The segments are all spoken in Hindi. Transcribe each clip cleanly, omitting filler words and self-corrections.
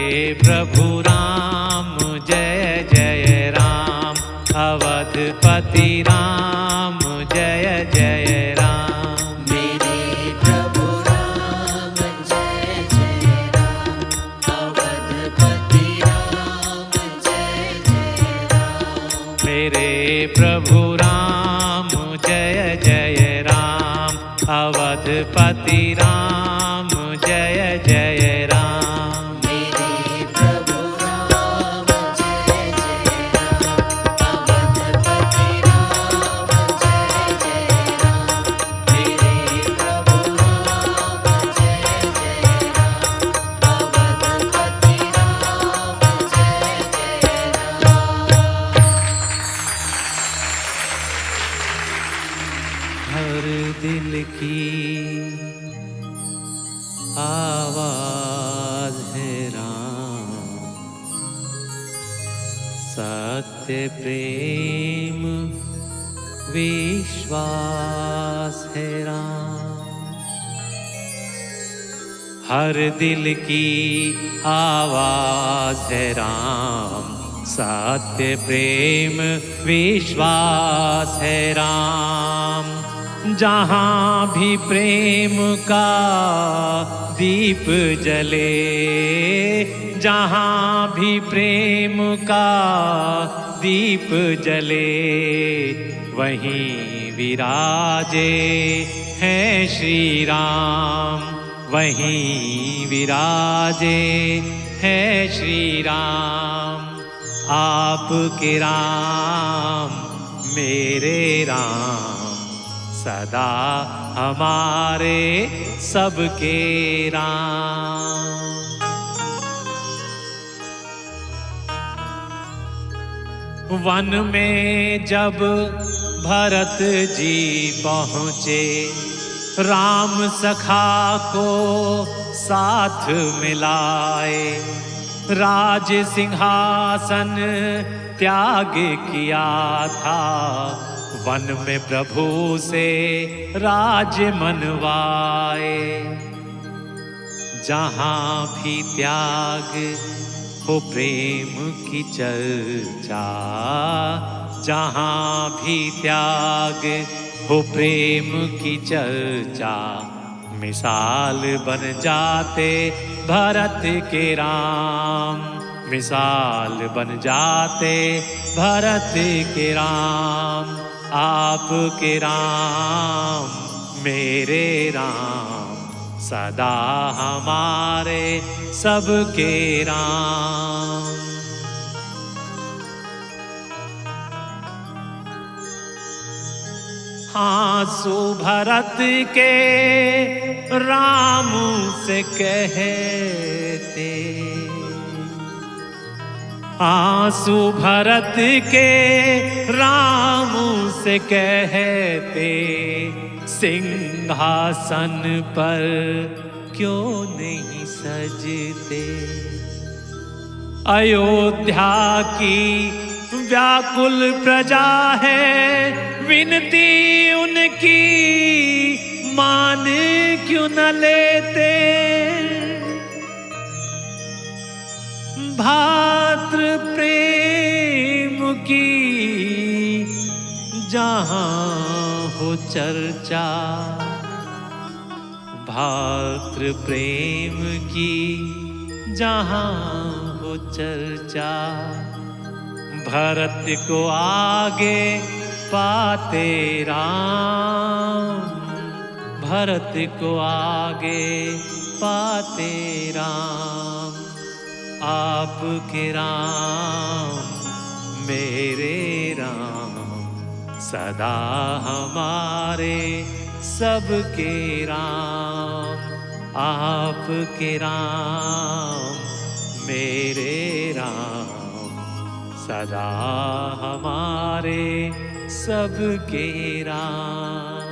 प्रभु राम जय जय राम, अवधपति राम जय जय राम। मेरे प्रभु राम जय जय राम, अवधपति राम जय जय राम। मेरे प्रभु राम जय जय राम, अवधपति राम जय जय राम। मेरे प्रभु राम जय जय राम, अवधपति राम जय जय राम। मेरे प्रभु राम जय जय राम, अवधपति राम जय जय राम। हर दिल की आवाज है राम, सत्य प्रेम विश्वास है राम। हर दिल की आवाज है राम, सत्य प्रेम विश्वास है राम। जहाँ भी प्रेम का दीप जले, जहाँ भी प्रेम का दीप जले, वहीं विराजे हैं श्री राम, वहीं विराजे हैं श्री राम। आपके राम मेरे राम, सदा हमारे सबके राम। वन में जब भरत जी पहुँचे, राम सखा को साथ मिलाए, राज सिंहासन त्याग किया था, वन में प्रभु से राज मनवाए। जहाँ भी त्याग हो प्रेम की चर्चा, जहाँ भी त्याग हो प्रेम की चर्चा, मिसाल बन जाते भरत के राम, मिसाल बन जाते भरत के राम। आपके राम मेरे राम, सदा हमारे सबके राम। आंसू भरत के राम से कहते, आंसू भरत के राम से कहते, सिंहासन पर क्यों नहीं सजते। अयोध्या की व्याकुल प्रजा है, विनती उनकी मान क्यों न लेते। भातृ प्रेम की जहाँ हो चर्चा, भातृ प्रेम की जहाँ हो चर्चा, भरत को आगे पाते राम, भरत को आगे पाते राम। आपके राम मेरे राम, सदा हमारे सबके राम। आपके राम मेरे राम, सदा हमारे सबके राम।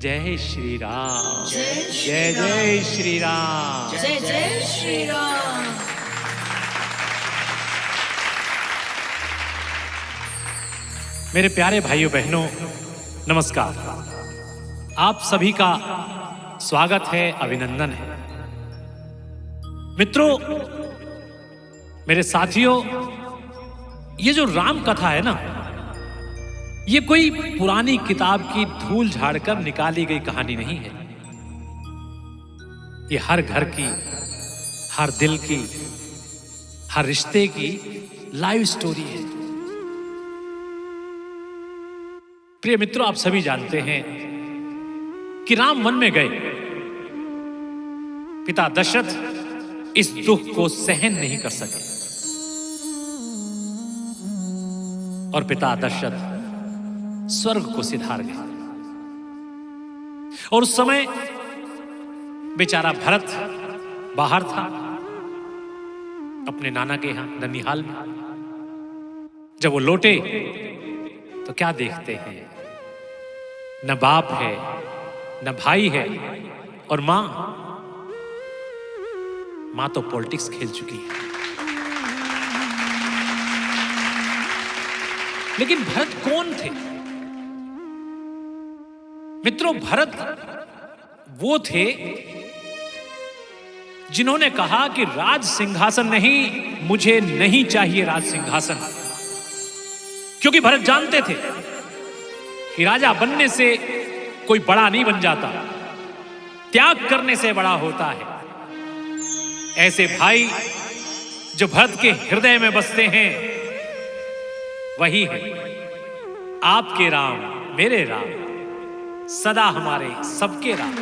जय श्री राम, जय जय श्री राम, जय जय श्री राम। मेरे प्यारे भाइयों बहनों नमस्कार। आप सभी का स्वागत है, अभिनंदन है। मित्रों, मेरे साथियों, ये जो राम कथा है ना, ये कोई पुरानी किताब की धूल झाड़कर निकाली गई कहानी नहीं है। ये हर घर की, हर दिल की, हर रिश्ते की लाइव स्टोरी है। प्रिय मित्रों, आप सभी जानते हैं कि राम वन में गए। पिता दशरथ इस दुख को सहन नहीं कर सके और पिता दशरथ स्वर्ग को सिधार गए। और उस समय बेचारा भरत बाहर था, अपने नाना के यहां ननिहाल में। जब वो लौटे तो क्या देखते हैं? न बाप है, न भाई है, और मां तो पॉलिटिक्स खेल चुकी है। लेकिन भरत कौन थे? मित्रों, भरत वो थे जिन्होंने कहा कि राज सिंहासन नहीं, मुझे नहीं चाहिए राज सिंहासन। क्योंकि भरत जानते थे कि राजा बनने से कोई बड़ा नहीं बन जाता, त्याग करने से बड़ा होता है। ऐसे भाई जो भरत के हृदय में बसते हैं, वही है आपके राम, मेरे राम, सदा हमारे सबके राम।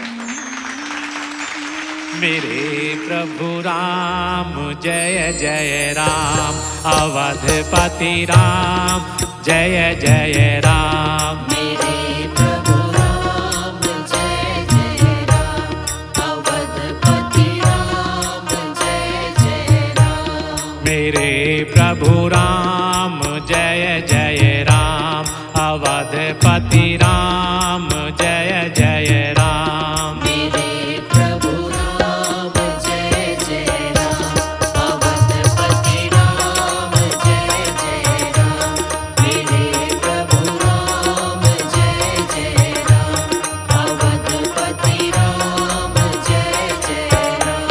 मेरे प्रभु राम, जय जय राम, अवधपति राम, जय जय राम। मेरे प्रभु राम, जय जय राम, अवधपति राम, जय जय राम। मेरे प्रभु राम, जय जय राम, अवधपति राम, जय जय राम। मेरे प्रभु राम, जय जय राम, अवधपति राम, जय जय राम। मेरे प्रभु राम, जय जय राम, अवधपति राम, जय जय राम।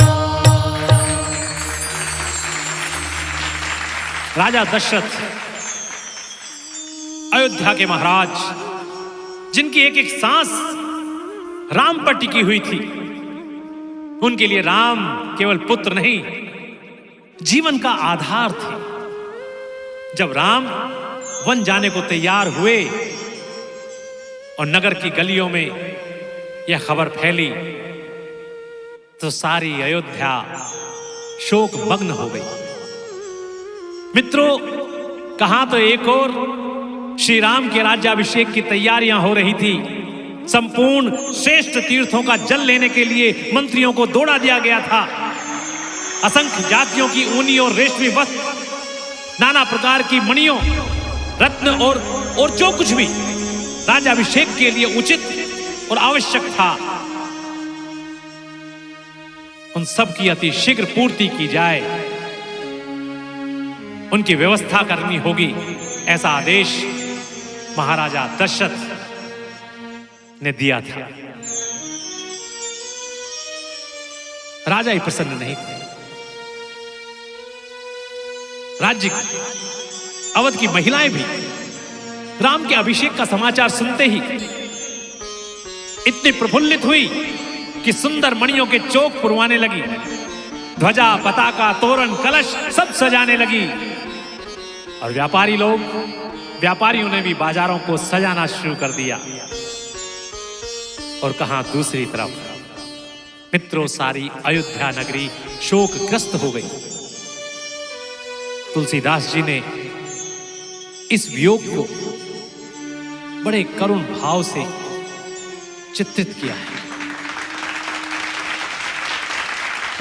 राजा दशरथ, अयोध्या के महाराज, जिनकी एक एक सांस राम पर टिकी हुई थी। उनके लिए राम केवल पुत्र नहीं, जीवन का आधार थे। जब राम वन जाने को तैयार हुए और नगर की गलियों में यह खबर फैली, तो सारी अयोध्या शोक मग्न हो गई। मित्रों, कहां तो एक और श्री राम के राज्याभिषेक की तैयारियां हो रही थी। संपूर्ण श्रेष्ठ तीर्थों का जल लेने के लिए मंत्रियों को दौड़ा दिया गया था। असंख्य जातियों की ऊनी और रेशमी वस्त्र, नाना प्रकार की मणियों, रत्न और जो कुछ भी राज्याभिषेक के लिए उचित और आवश्यक था, उन सब की अति शीघ्र पूर्ति की जाए, उनकी व्यवस्था करनी होगी, ऐसा आदेश महाराजा दशरथ ने दिया था। राजा ही प्रसन्न नहीं थे। राज्य अवध की महिलाएं भी राम के अभिषेक का समाचार सुनते ही इतनी प्रफुल्लित हुई कि सुंदर मणियों के चौक पुरवाने लगी। ध्वजा, पताका, तोरण, कलश सब सजाने लगी। और व्यापारियों ने भी बाजारों को सजाना शुरू कर दिया। और कहां दूसरी तरफ मित्रों, सारी अयोध्या नगरी शोकग्रस्त हो गई। तुलसीदास जी ने इस वियोग को बड़े करुण भाव से चित्रित किया है।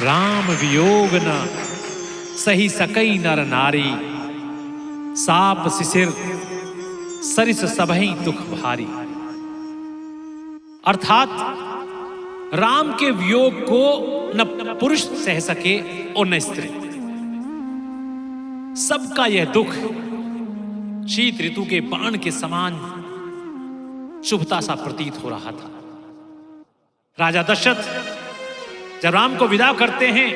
राम वियोग न सही सकई नर नारी, साप सिसिर सरिस सबहि दुख भारी। अर्थात राम के वियोग को न पुरुष सह सके और न स्त्री। सबका यह दुख शीत ऋतु के बाण के समान शुभता सा प्रतीत हो रहा था। राजा दशरथ जब राम को विदा करते हैं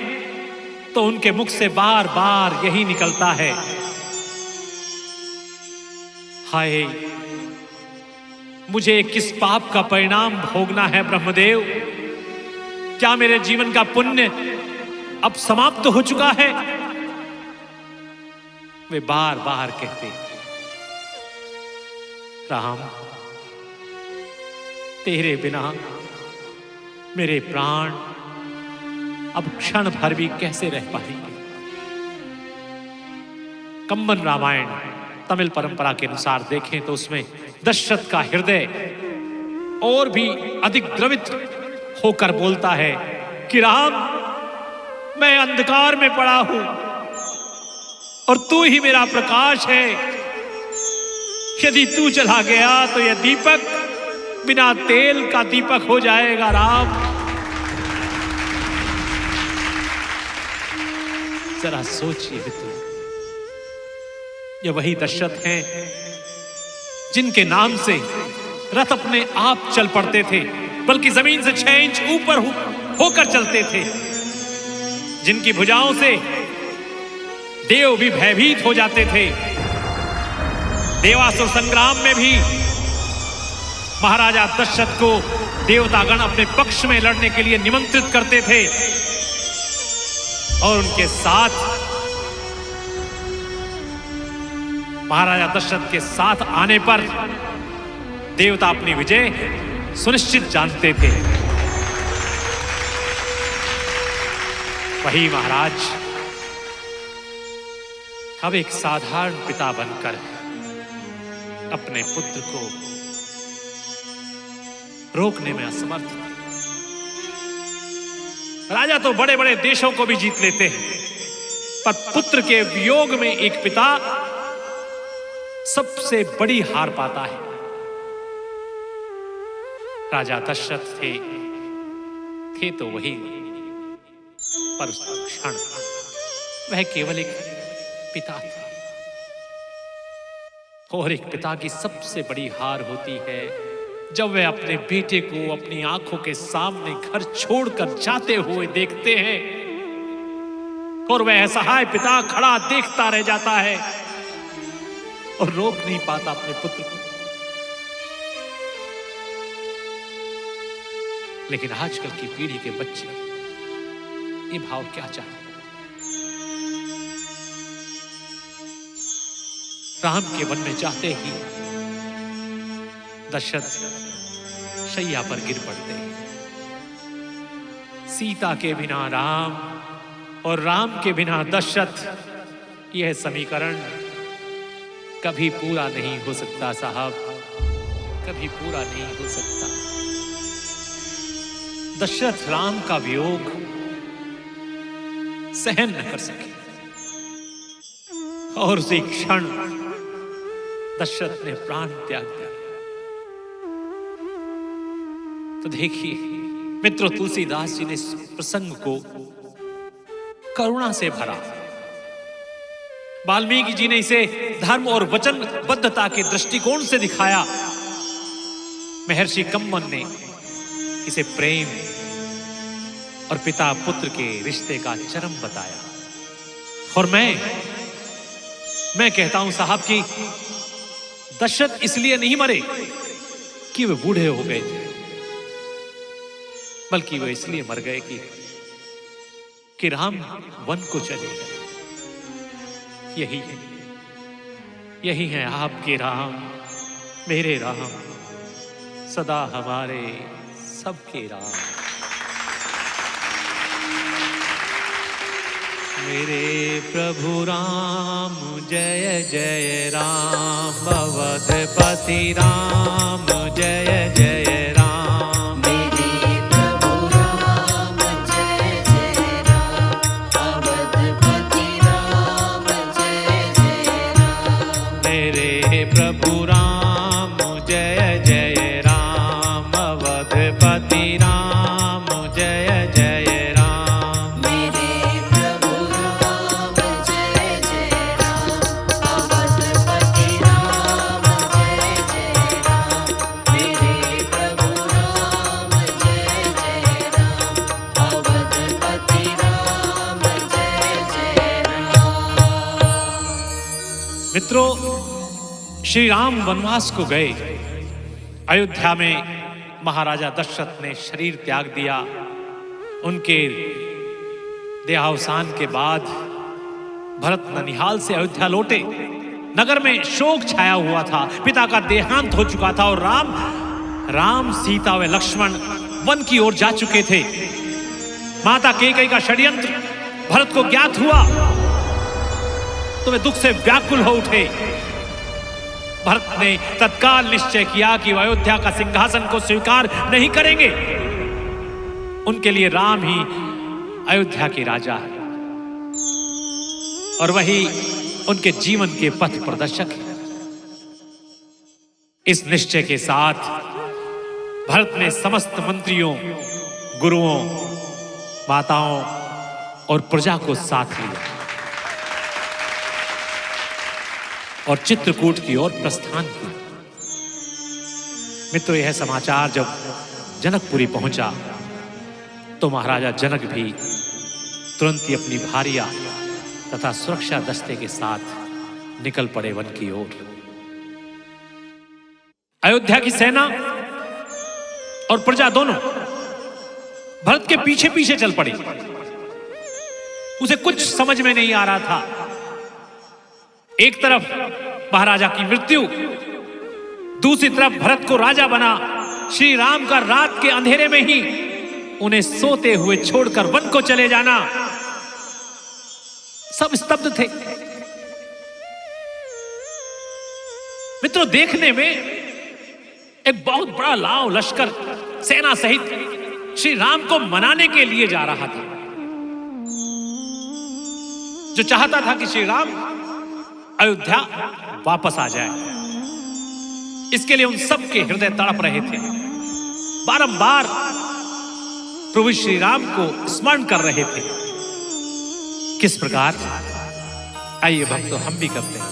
तो उनके मुख से बार बार यही निकलता है, हाय मुझे किस पाप का परिणाम भोगना है ब्रह्मदेव। क्या मेरे जीवन का पुण्य अब समाप्त हो चुका है? वे बार बार कहते, राम तेरे बिना मेरे प्राण अब क्षण भर भी कैसे रह पाएंगे। कंबन रामायण तमिल परंपरा के अनुसार देखें तो उसमें दशरथ का हृदय और भी अधिक द्रवित होकर बोलता है कि राम मैं अंधकार में पड़ा हूं और तू ही मेरा प्रकाश है। यदि तू चला गया तो यह दीपक बिना तेल का दीपक हो जाएगा। राम जरा सोचिए मित्रों, ये वही दशरथ हैं जिनके नाम से रथ अपने आप चल पड़ते थे, बल्कि जमीन से 6 इंच ऊपर होकर चलते थे, जिनकी भुजाओं से देव भी भयभीत हो जाते थे। देवासुर संग्राम में भी महाराजा दशरथ को देवतागण अपने पक्ष में लड़ने के लिए निमंत्रित करते थे और उनके साथ महाराजा दशरथ के साथ आने पर देवता अपनी विजय सुनिश्चित जानते थे। वही महाराज अब एक साधारण पिता बनकर अपने पुत्र को रोकने में असमर्थ थे। राजा तो बड़े बड़े देशों को भी जीत लेते हैं, पर पुत्र के वियोग में एक पिता सबसे बड़ी हार पाता है। राजा दशरथ थे तो वही, पर उस क्षण वह केवल एक पिता था। और एक पिता की सबसे बड़ी हार होती है जब वह अपने बेटे को अपनी आंखों के सामने घर छोड़कर जाते हुए देखते हैं और वह असहाय पिता खड़ा देखता रह जाता है और रोक नहीं पाता अपने पुत्र को। लेकिन आजकल की पीढ़ी के बच्चे ये भाव क्या चाहते हैं? राम के वन में जाते ही दशरथ शैया पर गिर पड़ते हैं। सीता के बिना राम और राम के बिना दशरथ, यह समीकरण कभी पूरा नहीं हो सकता साहब, कभी पूरा नहीं हो सकता। दशरथ राम का वियोग सहन न कर सके और उसी क्षण दशरथ ने प्राण त्याग दिया। तो देखिए मित्रों, तुलसीदास जी ने इस प्रसंग को करुणा से भरा। वाल्मीकि जी ने इसे धर्म और वचनबद्धता के दृष्टिकोण से दिखाया। महर्षि कंबन ने इसे प्रेम और पिता पुत्र के रिश्ते का चरम बताया। और मैं कहता हूं साहब कि दशरथ इसलिए नहीं मरे कि वे बूढ़े हो गए थे, बल्कि वे इसलिए मर गए कि राम वन को चले गए। यही है आपके राम, मेरे राम, सदा हमारे सबके राम। मेरे प्रभु राम जय जय राम, अवधपति राम जय जय राम। मेरे प्रभु राम जय जय राम, अवधपति राम जय जय राम। मेरे प्रभु राम जय जय राम, अवधपति राम जय जय राम। मेरे प्रभु राम जय जय राम, अवधपति राम जय जय राम। मित्रों, श्री राम वनवास को गए। अयोध्या में महाराजा दशरथ ने शरीर त्याग दिया। उनके देहावसान के बाद भरत ननिहाल से अयोध्या लौटे। नगर में शोक छाया हुआ था, पिता का देहांत हो चुका था और राम सीता व लक्ष्मण वन की ओर जा चुके थे। माता कैकेयी का षड्यंत्र भरत को ज्ञात हुआ तो वे दुख से व्याकुल हो उठे। भरत ने तत्काल निश्चय किया कि वह अयोध्या का सिंहासन को स्वीकार नहीं करेंगे। उनके लिए राम ही अयोध्या के राजा है और वही उनके जीवन के पथ प्रदर्शक है। इस निश्चय के साथ भरत ने समस्त मंत्रियों, गुरुओं, माताओं और प्रजा को साथ लिया और चित्रकूट की ओर प्रस्थान किया। मित्रों, यह समाचार जब जनकपुरी पहुंचा तो महाराजा जनक भी तुरंत ही अपनी भारिया तथा सुरक्षा दस्ते के साथ निकल पड़े वन की ओर। अयोध्या की सेना और प्रजा दोनों भरत के पीछे पीछे चल पड़ी। उसे कुछ समझ में नहीं आ रहा था। एक तरफ महाराजा की मृत्यु, दूसरी तरफ भरत को राजा बना श्री राम का रात के अंधेरे में ही उन्हें सोते हुए छोड़कर वन को चले जाना। सब स्तब्ध थे। मित्रों, देखने में एक बहुत बड़ा लाव लश्कर सेना सहित श्री राम को मनाने के लिए जा रहा था, जो चाहता था कि श्री राम अयोध्या वापस आ जाए। इसके लिए उन सब के हृदय तड़प रहे थे। बारंबार प्रभु श्री राम को स्मरण कर रहे थे। किस प्रकार? आइए भक्तों, हम भी करते हैं।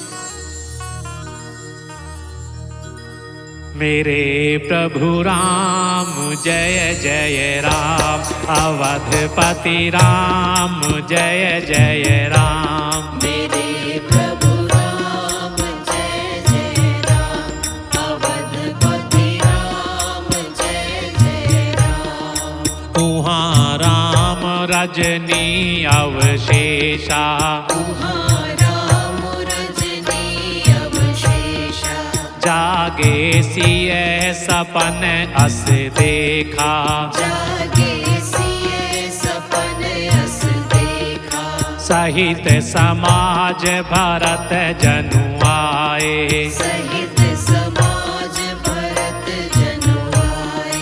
मेरे प्रभु राम जय जय राम, अवधपति राम जय जय राम। मेरे प्रभु राम जय जय राम, अवधपति राम जय जय राम। उहाँ राम रजनी अवशेषा, उहाँ राम रजनी अवशेषा। जागे सिय सपन अस देखा, जागे सिय सपन अस देखा। सहित समाज भरत जनु आए, सहित समाज भरत जनु आए।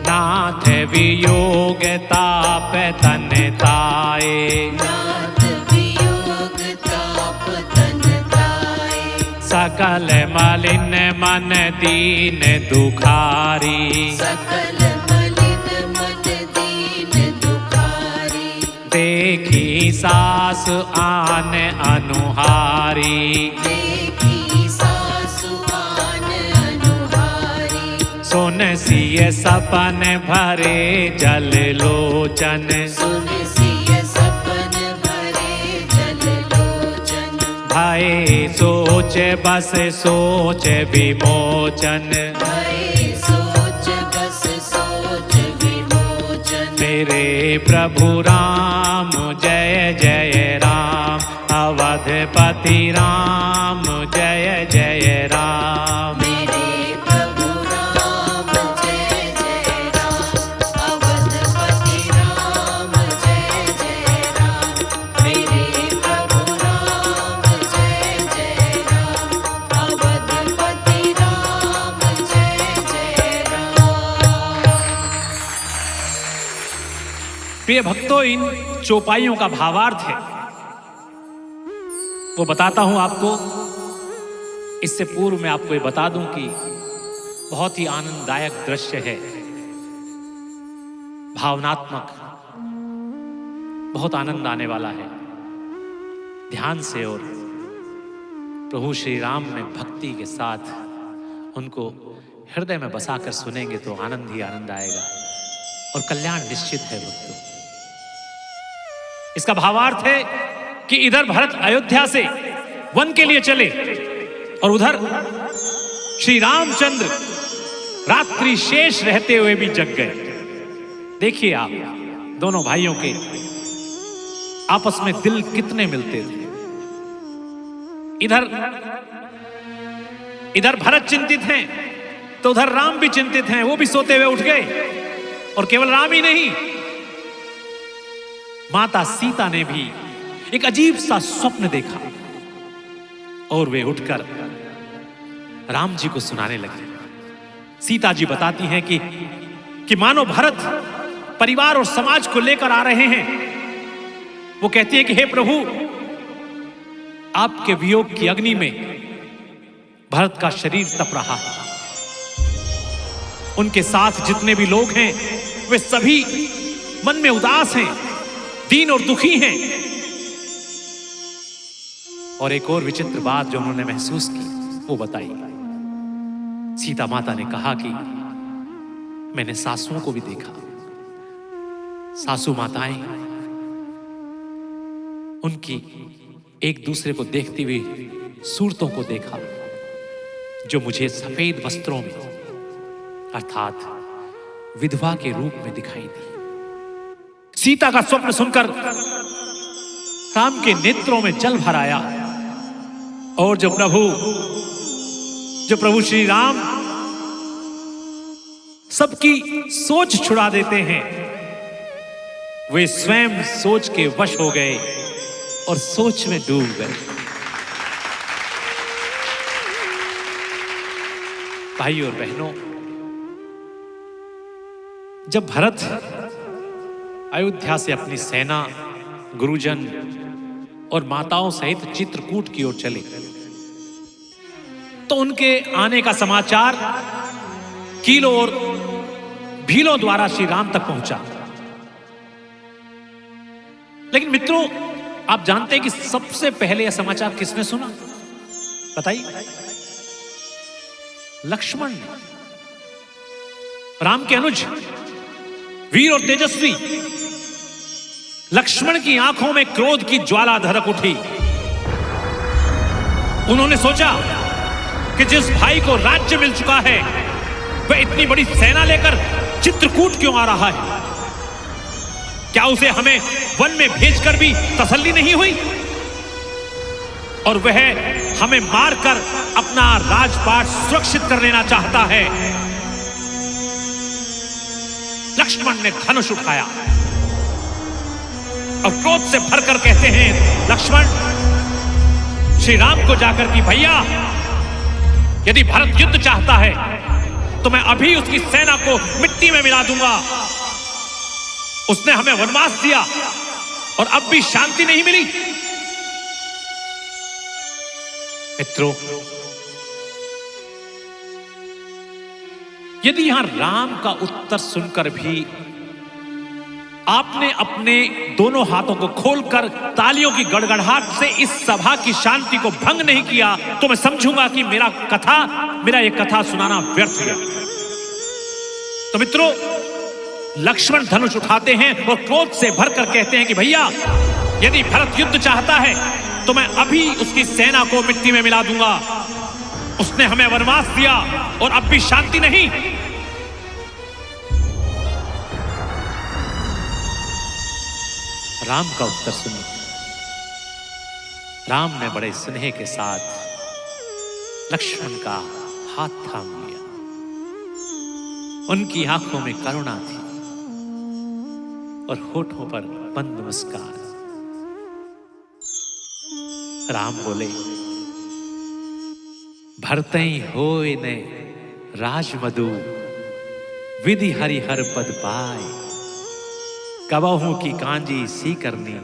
नाथ वियोग ताप तन ताए, नाथ वियोग ताप तन ताए। सकल मलिन मन दीन दुखारी, सकल मलिन मन दीन दुखारी। देखी सास आन अनुहारी, देखी सासु आन अनुहारी। सुन सिय सपन भरे जल लोचन, सुन सिय सपन भरे जल लोचन। भय सोच बस सोच विमोचन, भय सोच बस सोच विमोचन। मेरे प्रभु राम जय जय राम, अवधपति राम जय जय राम। मेरे प्रभु राम जय जय राम, अवधपति राम जय जय राम। मेरे प्रभु राम जय जय राम, अवधपति राम जय जय राम। प्रिय भक्तों, इन चौपाइयों का भावार्थ है वो बताता हूं आपको। इससे पूर्व मैं आपको ये बता दूं कि बहुत ही आनंददायक दृश्य है, भावनात्मक, बहुत आनंद आने वाला है। ध्यान से और प्रभु श्री राम में भक्ति के साथ उनको हृदय में बसाकर सुनेंगे तो आनंद ही आनंद आएगा और कल्याण निश्चित है भक्तों। इसका भावार्थ है कि इधर भरत अयोध्या से वन के लिए चले और उधर श्री रामचंद्र रात्रि शेष रहते हुए भी जग गए। देखिए आप, दोनों भाइयों के आपस में दिल कितने मिलते थे। इधर भरत चिंतित हैं तो उधर राम भी चिंतित हैं, वो भी सोते हुए उठ गए। और केवल राम ही नहीं, माता सीता ने भी एक अजीब सा स्वप्न देखा और वे उठकर राम जी को सुनाने लगे। सीता जी बताती हैं कि मानो भरत परिवार और समाज को लेकर आ रहे हैं। वो कहती है कि हे प्रभु, आपके वियोग की अग्नि में भरत का शरीर तप रहा है। उनके साथ जितने भी लोग हैं वे सभी मन में उदास हैं, दीन और दुखी हैं। और एक और विचित्र बात जो उन्होंने महसूस की वो बताई। सीता माता ने कहा कि मैंने सासुओं को भी देखा, सासू माताएं उनकी एक दूसरे को देखती हुई सूरतों को देखा जो मुझे सफेद वस्त्रों में अर्थात विधवा के रूप में दिखाई दी। सीता का स्वप्न सुनकर राम के नेत्रों में जल भर आया और जो प्रभु श्री राम सबकी सोच छुड़ा देते हैं, वे स्वयं सोच के वश हो गए और सोच में डूब गए। भाइयों और बहनों, जब भरत अयोध्या से अपनी सेना, गुरुजन और माताओं सहित चित्रकूट की ओर चले तो उनके आने का समाचार कीलों और भीलों द्वारा श्री राम तक पहुंचा। लेकिन मित्रों, आप जानते हैं कि सबसे पहले यह समाचार किसने सुना? बताइए। लक्ष्मण ने, राम के अनुज, वीर और तेजस्वी लक्ष्मण की आंखों में क्रोध की ज्वाला धड़क उठी। उन्होंने सोचा कि जिस भाई को राज्य मिल चुका है वह इतनी बड़ी सेना लेकर चित्रकूट क्यों आ रहा है? क्या उसे हमें वन में भेजकर भी तसल्ली नहीं हुई? और वह हमें मारकर अपना राजपाट सुरक्षित कर लेना चाहता है। लक्ष्मण ने धनुष उठाया और क्रोध से भरकर कहते हैं लक्ष्मण श्री राम को जाकर कि भैया, यदि भरत युद्ध चाहता है तो मैं अभी उसकी सेना को मिट्टी में मिला दूंगा। उसने हमें वनवास दिया और अब भी शांति नहीं मिली। मित्रों, यदि यहां राम का उत्तर सुनकर भी आपने अपने दोनों हाथों को खोलकर तालियों की गड़गड़ाहट से इस सभा की शांति को भंग नहीं किया तो मैं समझूंगा कि मेरा ये कथा सुनाना व्यर्थ गया। तो मित्रों, लक्ष्मण धनुष उठाते हैं और क्रोध से भरकर कहते हैं कि भैया, यदि भरत युद्ध चाहता है तो मैं अभी उसकी सेना को मिट्टी में मिला दूंगा। उसने हमें वनवास दिया और अब भी शांति नहीं। राम का उत्तर सुनिए। राम ने बड़े स्नेह के साथ लक्ष्मण का हाथ थाम लिया। उनकी आंखों में करुणा थी और होठों पर बंद मुस्कान। राम बोले, भरतई होय ने राजमधु, विधि हरिहर पद पाए, कबहू की कांजी सी करनी,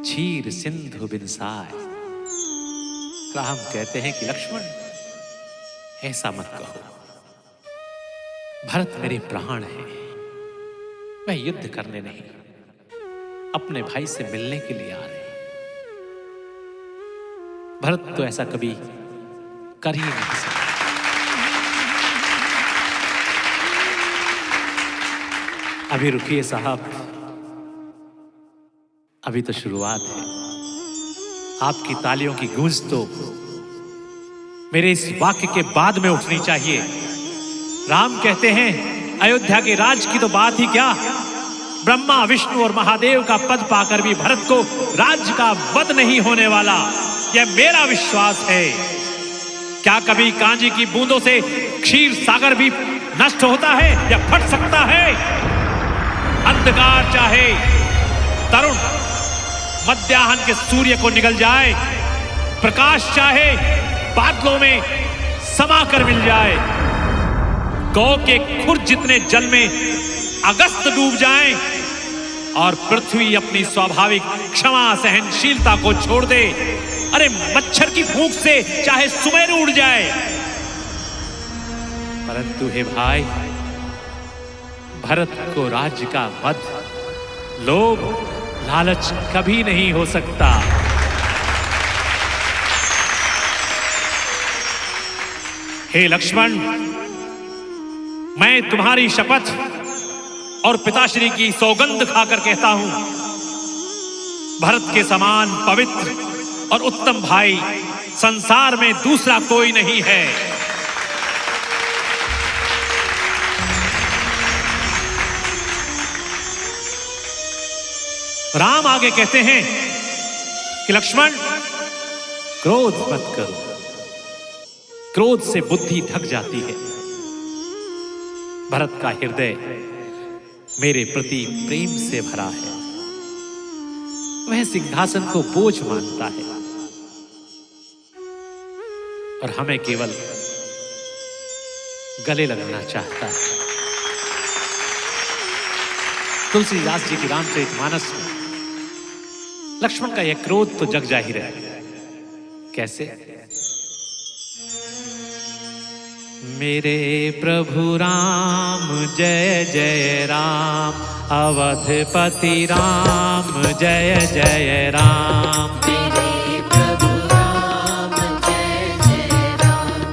क्षीर सिंधु बिनसाय। राम कहते हैं कि लक्ष्मण, ऐसा मत कहो। भरत मेरे प्राण है, वह युद्ध करने नहीं, अपने भाई से मिलने के लिए आ रहे हैं। भरत तो ऐसा कभी कर ही नहीं सकता। अभी रुकिए साहब, अभी तो शुरुआत है। आपकी तालियों की गूंज तो मेरे इस वाक्य के बाद में उठनी चाहिए। राम कहते हैं अयोध्या के राज की तो बात ही क्या, ब्रह्मा विष्णु और महादेव का पद पाकर भी भरत को राज्य का वध नहीं होने वाला, यह मेरा विश्वास है। क्या कभी कांजी की बूंदों से क्षीर सागर भी नष्ट होता है या फट सकता है? अंधकार चाहे तरुण मध्याह्न के सूर्य को निगल जाए, प्रकाश चाहे बादलों में समाकर मिल जाए, गौ के खुर जितने जल में अगस्त डूब जाए और पृथ्वी अपनी स्वाभाविक क्षमा सहनशीलता को छोड़ दे, अरे मच्छर की फूंक से चाहे सुमेरु उड़ जाए, परंतु हे भाई, भरत को राज्य का वध, लोभ, लालच कभी नहीं हो सकता। हे लक्ष्मण, मैं तुम्हारी शपथ और पिताश्री की सौगंध खाकर कहता हूं, भरत के समान पवित्र और उत्तम भाई संसार में दूसरा कोई नहीं है। राम आगे कहते हैं कि लक्ष्मण, क्रोध मत करो, क्रोध से बुद्धि ढक जाती है। भरत का हृदय मेरे प्रति प्रेम से भरा है, वह सिंहासन को बोझ मानता है और हमें केवल गले लगाना चाहता है। तुलसीदास जी की रामचरितमानस में लक्ष्मण का यह क्रोध तो जग जाहिर है। कैसे? मेरे प्रभु राम जय जय राम, अवधपति राम जय जय राम। मेरे प्रभु राम जय जय राम,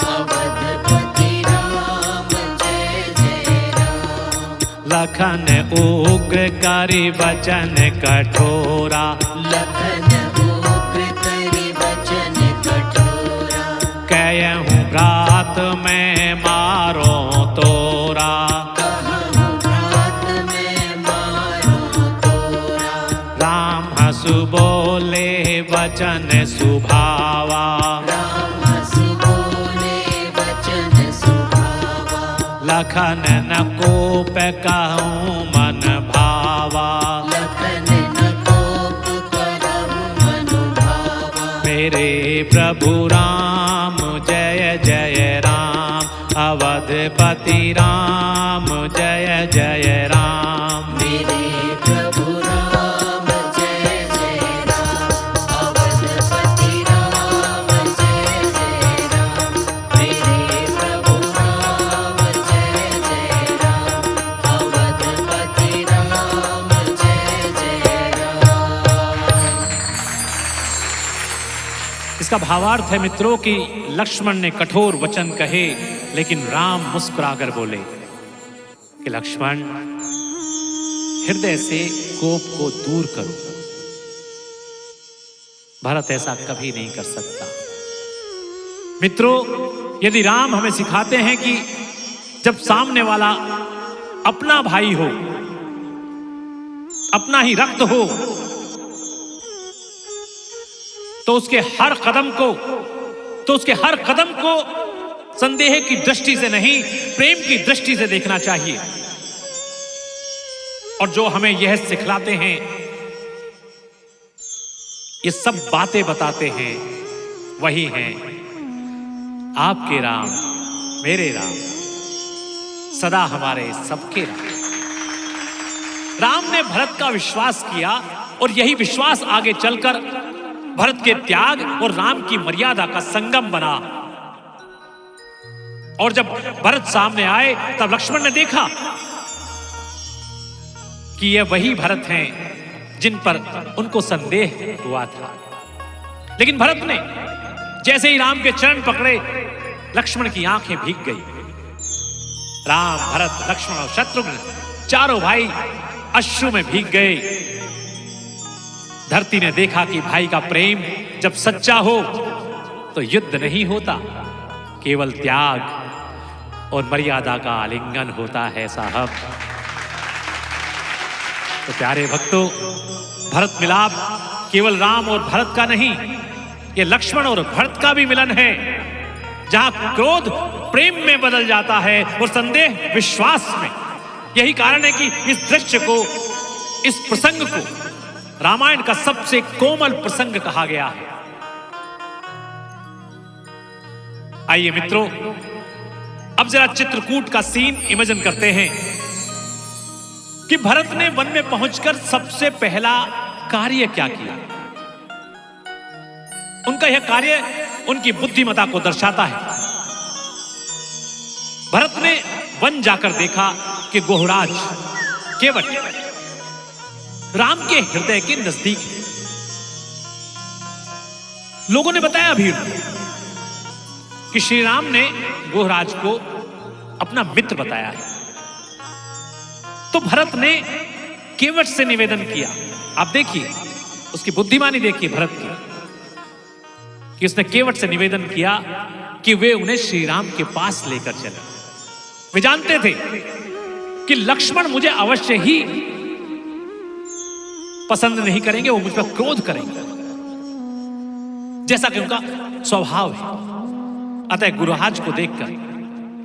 अवधपति राम जय जय राम। लखन उग्र करि वचन कठोरा, लखन उग्र करि वचन कठोरा। कहूँ भ्रात मैं मारो तोरा, कहूँ भ्रात मैं मारो तोरा। राम हसु बोले वचन सुभावा, राम हसु बोले वचन सुभावा। लखन न कोप कहूँ मन भावा, लखन न कोप कहूँ मन भावा। मेरे प्रभु राम जय जय राम, अवधपति राम जय जय राम। मेरे प्रभु राम जय जय राम, अवधपति राम जय जय राम। मेरे प्रभु राम जय जय राम, अवधपति राम जय जय राम। इसका भावार्थ है मित्रों कि लक्ष्मण ने कठोर वचन कहे, लेकिन राम मुस्कुराकर बोले कि लक्ष्मण, हृदय से कोप को दूर करो। भरत ऐसा कभी नहीं कर सकता। मित्रों, यदि राम हमें सिखाते हैं कि जब सामने वाला अपना भाई हो, अपना ही रक्त हो, तो उसके हर कदम को संदेह की दृष्टि से नहीं, प्रेम की दृष्टि से देखना चाहिए। और जो हमें यह सिखलाते हैं, ये सब बातें बताते हैं, वही हैं आपके राम, मेरे राम, सदा हमारे सबके राम। राम ने भरत का विश्वास किया और यही विश्वास आगे चलकर भरत के त्याग और राम की मर्यादा का संगम बना। और जब भरत सामने आए तब लक्ष्मण ने देखा कि ये वही भरत हैं जिन पर उनको संदेह हुआ था। लेकिन भरत ने जैसे ही राम के चरण पकड़े, लक्ष्मण की आंखें भीग गई। राम, भरत, लक्ष्मण और शत्रुघ्न चारों भाई अश्रु में भीग गए। धरती ने देखा कि भाई का प्रेम जब सच्चा हो तो युद्ध नहीं होता, केवल त्याग और मर्यादा का आलिंगन होता है साहब। तो प्यारे भक्तों, भरत मिलाप केवल राम और भरत का नहीं, ये लक्ष्मण और भरत का भी मिलन है, जहां क्रोध प्रेम में बदल जाता है और संदेह विश्वास में। यही कारण है कि इस दृश्य को, इस प्रसंग को रामायण का सबसे कोमल प्रसंग कहा गया है। आइए मित्रों, अब जरा चित्रकूट का सीन इमेजिन करते हैं कि भरत ने वन में पहुंचकर सबसे पहला कार्य क्या किया। उनका यह कार्य उनकी बुद्धिमता को दर्शाता है। भरत ने वन जाकर देखा कि गोहराज केवट राम के हृदय के नजदीक है। लोगों ने बताया भीड़ कि श्री राम ने गोहराज को अपना मित्र बताया है। तो भरत ने केवट से निवेदन किया। आप देखिए, उसकी बुद्धिमानी देखिए भरत की, कि उसने केवट से निवेदन किया कि वे उन्हें श्री राम के पास लेकर चले। वे जानते थे कि लक्ष्मण मुझे अवश्य ही पसंद नहीं करेंगे, वो मुझ पर क्रोध करेंगे, जैसा कि उनका स्वभाव है। अतः गुरुराज को देखकर,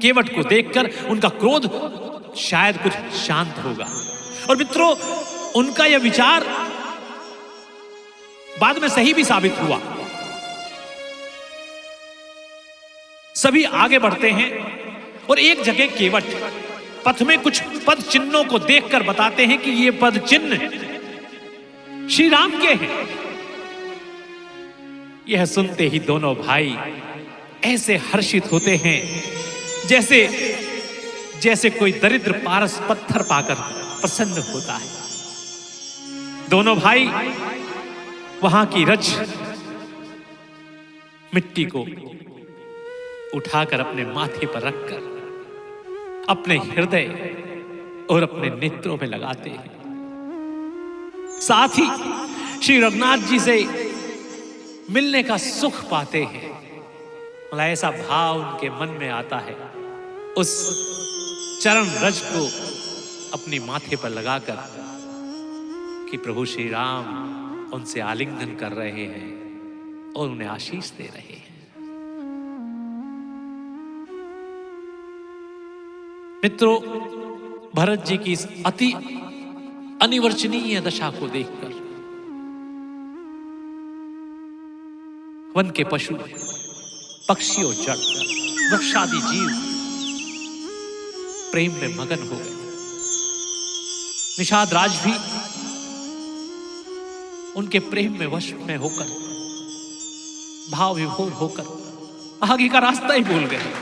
केवट को देखकर उनका क्रोध शायद कुछ शांत होगा। और मित्रों, उनका यह विचार बाद में सही भी साबित हुआ। सभी आगे बढ़ते हैं और एक जगह केवट पथ में कुछ पद चिन्हों को देखकर बताते हैं कि ये पद चिन्ह श्री राम के हैं। यह सुनते ही दोनों भाई ऐसे हर्षित होते हैं जैसे जैसे कोई दरिद्र पारस पत्थर पाकर प्रसन्न होता है। दोनों भाई वहां की रज मिट्टी को उठाकर अपने माथे पर रखकर अपने हृदय और अपने नेत्रों में लगाते हैं। साथ ही श्री रघुनाथ जी से मिलने का सुख पाते हैं। मतलब ऐसा भाव उनके मन में आता है, उस चरण रज को अपनी माथे पर लगाकर कि प्रभु श्री राम उनसे आलिंगन कर रहे हैं और उन्हें आशीष दे रहे हैं। मित्रों, भरत जी की इस अति अनिवर्चनीय दशा को देखकर वन के पशु, पक्षी और जड़, वृक्षादि जीव प्रेम में मगन हो गए। निषाद राज भी उनके प्रेम में वश में होकर, भाव विभोर होकर आगे का रास्ता ही भूल गए।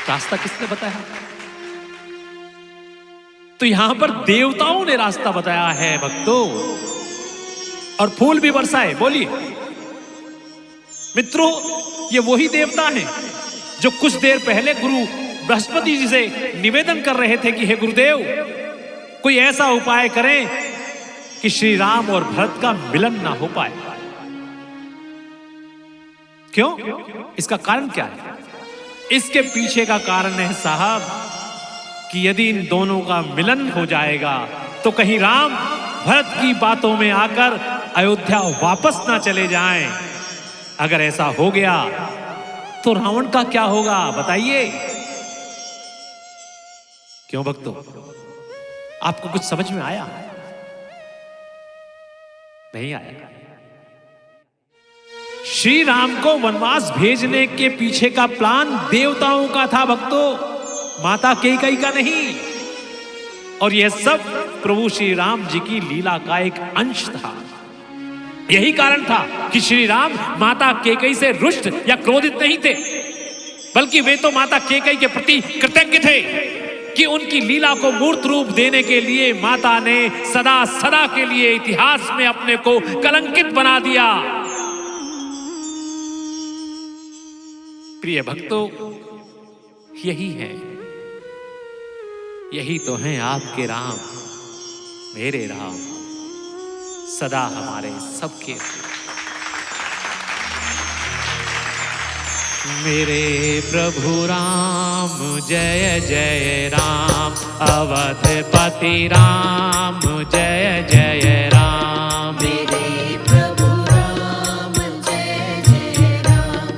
रास्ता किसने बताया? तो यहां पर देवताओं ने रास्ता बताया है भक्तों, और फूल भी बरसाए। बोलिए मित्रों, ये वही देवता हैं जो कुछ देर पहले गुरु बृहस्पति जी से निवेदन कर रहे थे कि हे गुरुदेव, कोई ऐसा उपाय करें कि श्री राम और भरत का मिलन ना हो पाए। क्यों? इसका कारण क्या है? इसके पीछे का कारण है साहब कि यदि इन दोनों का मिलन हो जाएगा तो कहीं राम भरत की बातों में आकर अयोध्या वापस ना चले जाएं। अगर ऐसा हो गया तो रावण का क्या होगा बताइए? क्यों भक्तों, आपको कुछ समझ में आया? नहीं आया? श्री राम को वनवास भेजने के पीछे का प्लान देवताओं का था भक्तों, माता कैकेयी का नहीं। और यह सब प्रभु श्री राम जी की लीला का एक अंश था। यही कारण था कि श्री राम माता कैकेयी से रुष्ट या क्रोधित नहीं थे, बल्कि वे तो माता कैकेयी के प्रति कृतज्ञ थे कि उनकी लीला को मूर्त रूप देने के लिए माता ने सदा सदा के लिए इतिहास में अपने को कलंकित बना दिया। प्रिय भक्तों, यही है, यही तो हैं आपके राम, मेरे राम, सदा हमारे सबके। मेरे प्रभु राम जय जय राम, अवधपति राम जय जय राम। मेरे प्रभु राम जय जय राम,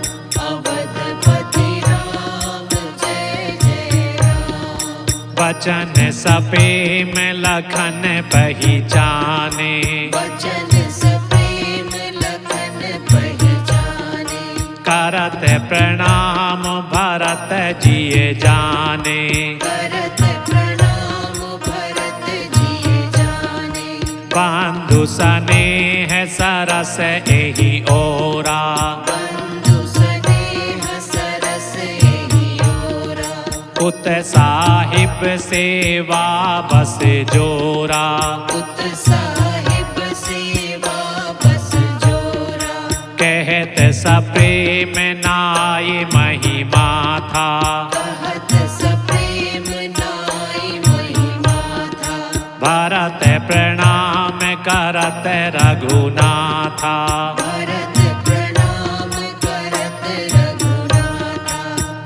अवधपति राम जय जय राम। वचन सप्रेम लखन पहिचाने, वचन सप्रेम लखन पहिचाने। करत प्रणाम भरत जिय जाने, करत प्रणाम भरत जिय जाने। बंधु स्नेह सरस एहि ओरा, बंधु स्नेह सरस एहि ओरा। पुत साहिब सेवा बस जोरा, पुत साहिब सेवा बस जोरा। कहत सप्रेम नाय महिमा था, कहत सप्रेम नाय महिमा था। भरत प्रणाम करत रघुनाथा, भरत प्रणाम करत रघुनाथा।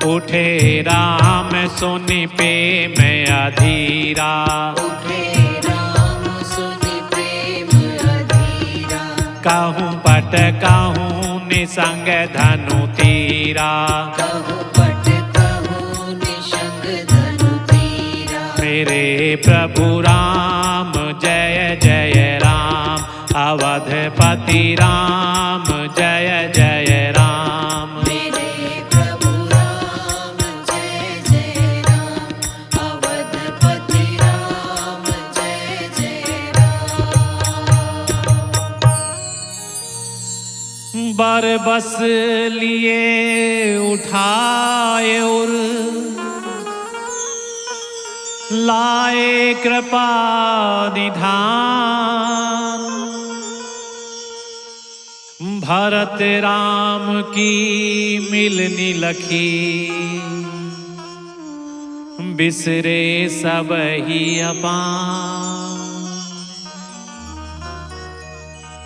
उठे राम सुनि प्रेम अधीरा, उठे राम सुनि प्रेम अधीरा। कहूँ पट कहूँ निसंग धनु तीरा, कहूँ पट कहूँ निशंग धनु तीरा। मेरे प्रभु राम जय जय राम, अवधपति राम जय जय राम। मेरे प्रभु राम जय जय राम, अवधपति राम जय जय राम। बर बस लिए उठाए और लाए कृपा निधान, भरत राम की मिलनी लखी, बिसरे सब ही अपान।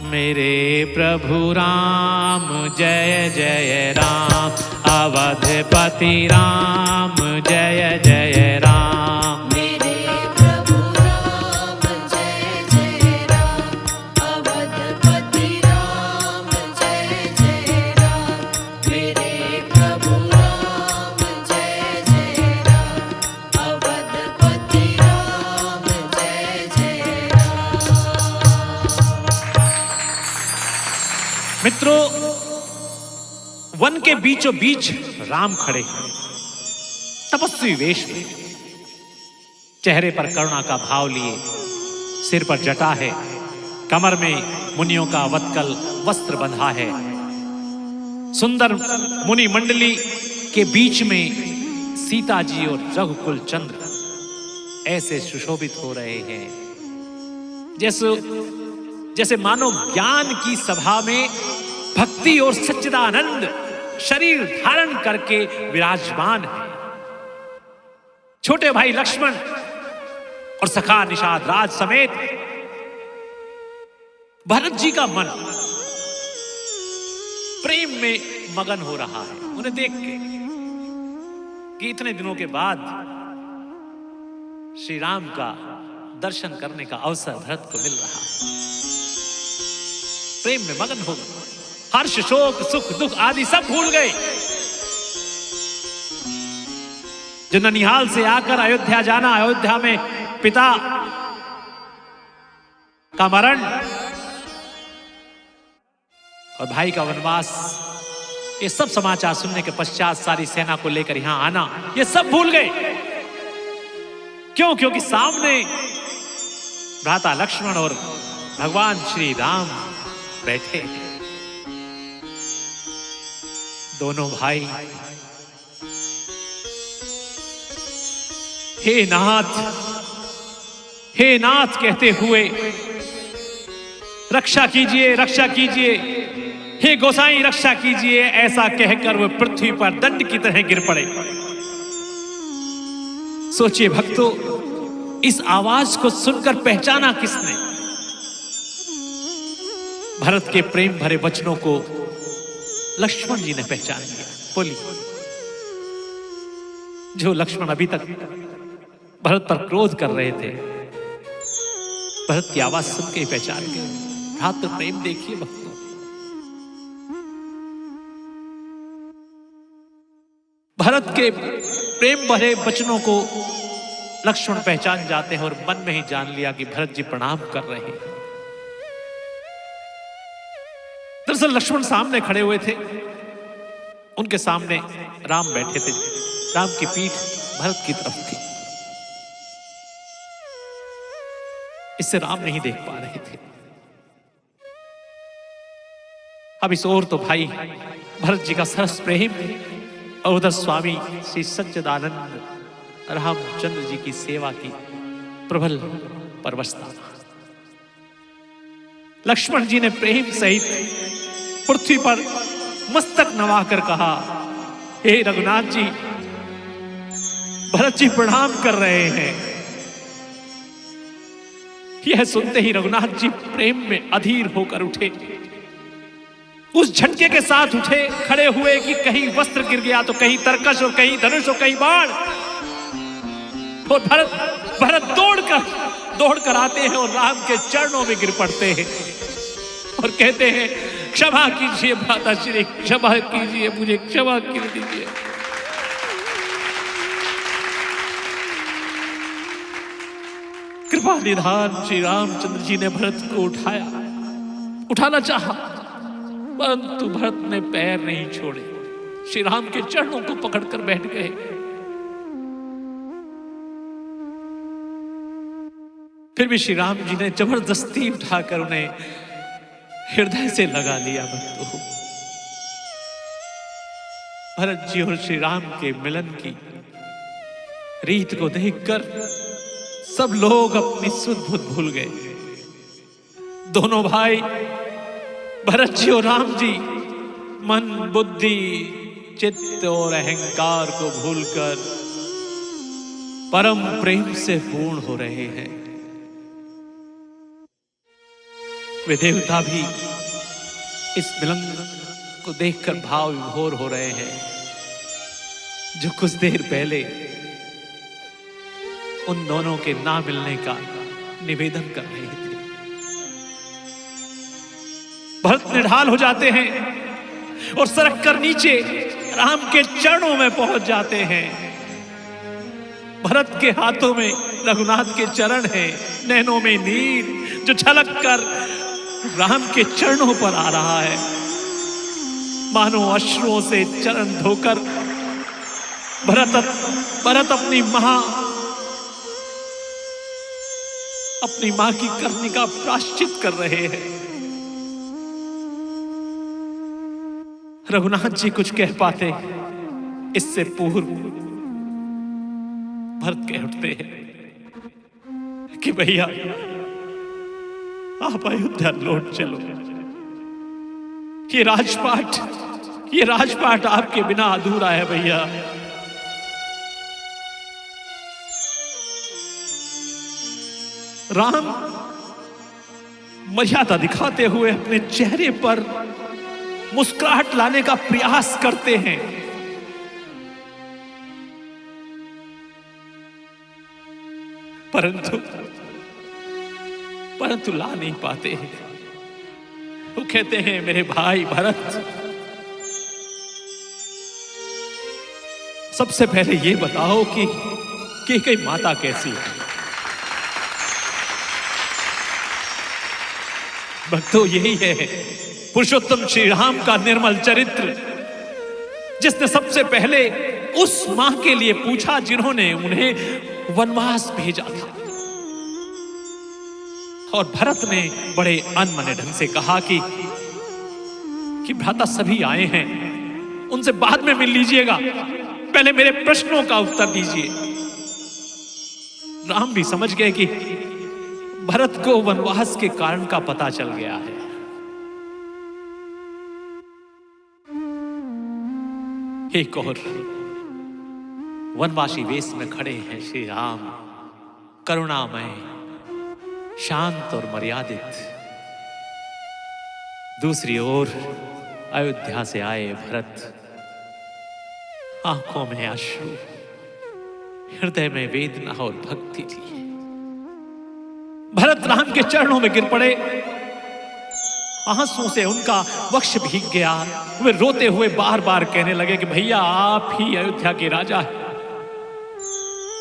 मेरे प्रभु राम जय जय राम, अवधपति राम जय जय राम। मेरे प्रभु राम जय जय राम, अवधपति राम जय जय राम। मेरे प्रभु राम जय जय राम, अवधपति राम जय जय राम। मित्रों, वन के बीचों बीच राम खड़े हैं, तपस्वी वेश में, चेहरे पर करुणा का भाव लिए, सिर पर जटा है, कमर में मुनियों का वत्कल वस्त्र बंधा है। सुंदर मुनि मंडली के बीच में सीता जी और रघुकुल चंद्र ऐसे सुशोभित हो रहे हैं जैसे मानो ज्ञान की सभा में भक्ति और सच्चिदानंद शरीर धारण करके विराजमान है। छोटे भाई लक्ष्मण और सखा निषाद राज समेत भरत जी का मन प्रेम में मगन हो रहा है उन्हें देख के कि इतने दिनों के बाद श्री राम का दर्शन करने का अवसर भरत को मिल रहा है। प्रेम में मगन हो गए, हर्ष शोक सुख दुख आदि सब भूल गए। जो ननिहाल से आकर अयोध्या जाना, अयोध्या में पिता का मरण और भाई का वनवास, ये सब समाचार सुनने के पश्चात सारी सेना को लेकर यहां आना, ये सब भूल गए। क्यों? क्योंकि सामने भ्राता लक्ष्मण और भगवान श्री राम बैठे हैं। दोनों भाई हे नाथ कहते हुए रक्षा कीजिए, रक्षा कीजिए, हे गोसाई रक्षा कीजिए, ऐसा कहकर वो पृथ्वी पर दंड की तरह गिर पड़े। सोचिए भक्तों, इस आवाज को सुनकर पहचाना किसने? भरत के प्रेम भरे वचनों को लक्ष्मण जी ने पहचान लिया। बोली। जो लक्ष्मण अभी तक भरत पर क्रोध कर रहे थे, भरत की आवाज सुन के ही पहचान गए। भ्रातृ प्रेम देखिए भक्तों, भरत के प्रेम भरे वचनों को लक्ष्मण पहचान जाते हैं और मन में ही जान लिया कि भरत जी प्रणाम कर रहे हैं। दरअसल लक्ष्मण सामने खड़े हुए थे, उनके सामने राम बैठे थे। राम की पीठ भरत की तरफ थी, इससे राम नहीं देख पा रहे थे। अब इस ओर तो भाई भरत जी का सरस प्रेम और उधर स्वामी श्री सच्चिदानंद रामचंद्र जी की सेवा की प्रबल परवशता। लक्ष्मण जी ने प्रेम सहित पृथ्वी पर मस्तक नवाकर कहा, हे रघुनाथ जी, भरत जी प्रणाम कर रहे हैं। यह सुनते ही रघुनाथ जी प्रेम में अधीर होकर उठे। उस झटके के साथ उठे, खड़े हुए कि कहीं वस्त्र गिर गया तो कहीं तरकश और कहीं धनुष और कहीं बाण। और भरत दौड़कर आते हैं और राम के चरणों में गिर पड़ते हैं और कहते हैं, क्षमा कीजिए भ्राताश्री, क्षमा कीजिए, मुझे क्षमा कर दीजिए। कृपा निधान श्री रामचंद्र जी ने भरत को उठाना चाहा, परंतु भरत ने पैर नहीं छोड़े, श्री राम के चरणों को पकड़कर बैठ गए। फिर भी श्री राम जी ने जबरदस्ती उठाकर उन्हें हृदय से लगा लिया। भक्तों, भरत जी और श्री राम के मिलन की रीत को देखकर सब लोग अपनी सुध बुध भूल गए। दोनों भाई भरत जी और राम जी मन, बुद्धि, चित्त और अहंकार को भूलकर परम प्रेम से पूर्ण हो रहे हैं। वे देवता भी इस मिलन को देखकर भाव विभोर हो रहे हैं, जो कुछ देर पहले उन दोनों के ना मिलने का निवेदन कर रहे थे। भरत निढाल हो जाते हैं और सरक कर नीचे राम के चरणों में पहुंच जाते हैं। भरत के हाथों में रघुनाथ के चरण हैं, नैनों में नीर जो छलक कर राम के चरणों पर आ रहा है। मानो अश्रुओं से चरण धोकर भरत अपनी मां की करनी का प्रायश्चित कर रहे हैं। रघुनाथ जी कुछ कह पाते इससे पूर्व भरत कह उठते हैं कि भैया आप अयोध्या लौट चलो, ये राजपाट आपके बिना अधूरा है भैया। राम मर्यादा दिखाते हुए अपने चेहरे पर मुस्कुराहट लाने का प्रयास करते हैं, परंतु ला नहीं पाते हैं। वो कहते हैं, मेरे भाई भरत, सबसे पहले ये बताओ कि कैकेयी माता कैसी है। भक्तों, यही है पुरुषोत्तम श्री राम का निर्मल चरित्र, जिसने सबसे पहले उस मां के लिए पूछा जिन्होंने उन्हें वनवास भेजा था। और भरत ने बड़े अनमने ढंग से कहा कि भ्राता सभी आए हैं, उनसे बाद में मिल लीजिएगा, पहले मेरे प्रश्नों का उत्तर दीजिए। राम भी समझ गए कि भरत को वनवास के कारण का पता चल गया है। एक और वनवासी वेश में खड़े हैं श्री राम, करुणामय, शांत और मर्यादित। दूसरी ओर अयोध्या से आए भरत आंखों में अश्रु, हृदय में वेदना और भक्ति थी। भरत राम के चरणों में गिर पड़े, आंसुओं से उनका वक्ष भीग गया। वे रोते हुए बार बार कहने लगे कि भैया आप ही अयोध्या के राजा हैं,